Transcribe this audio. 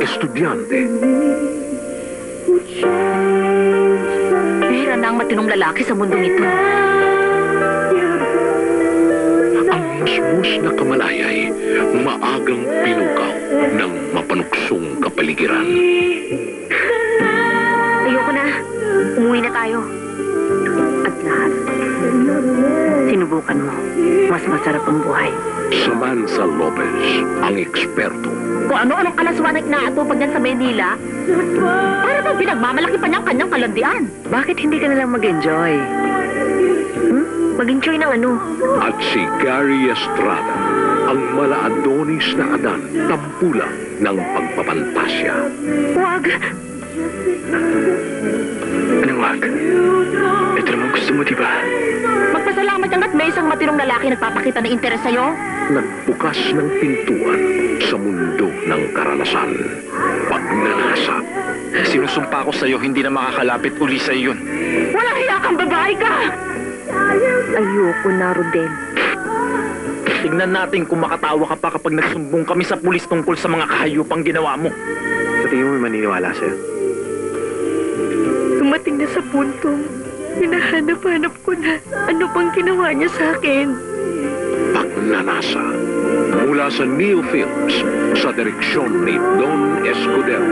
Estudyante. Bihira na ang matinong lalaki sa mundong ito. Ang musmus na kamalayay, maagang pinukaw ng mapanuksong kapaligiran. Ayoko na. Umuwi na tayo. At lahat, sinubukan mo. Mas masarap ang buhay. Samantha Lopez, ang eksperto. Kung ano-anong kalaswan na inaatupag niyan sa Manila, para bang pinagmamalaki pa niyang kanyang kalandian. Bakit hindi ka nalang mag-enjoy? Mag-enjoy ng ano? At si Gary Estrada, ang mala-Adonis na Adan, tampulang ng pagpapantasya. Huwag! Anong wag? Ito naman gusto mo, diba? Magpasalamat kang at may isang matinong lalaki nagpapakita ng interes sa'yo. Nagbukas ng pintuan sa mundo ng karanasan. Pagnanasa. Sinusumpa ko sa'yo, hindi na makakalapit uli sa'yo yun. Walang hiya kang babae ka! Ayoko na, Rodel. Tignan natin kung makatawa ka pa kapag nagsumbong kami sa pulis tungkol sa mga kahayupang ginawa mo. Sa tingin mo may maniniwala sa'yo? Dumating na sa puntong hinahanap-hanap ko na ano pang ginawa niya sa akin. Pagnanasa. Mula sa Neo Films sa direksyon ni Don Escudero.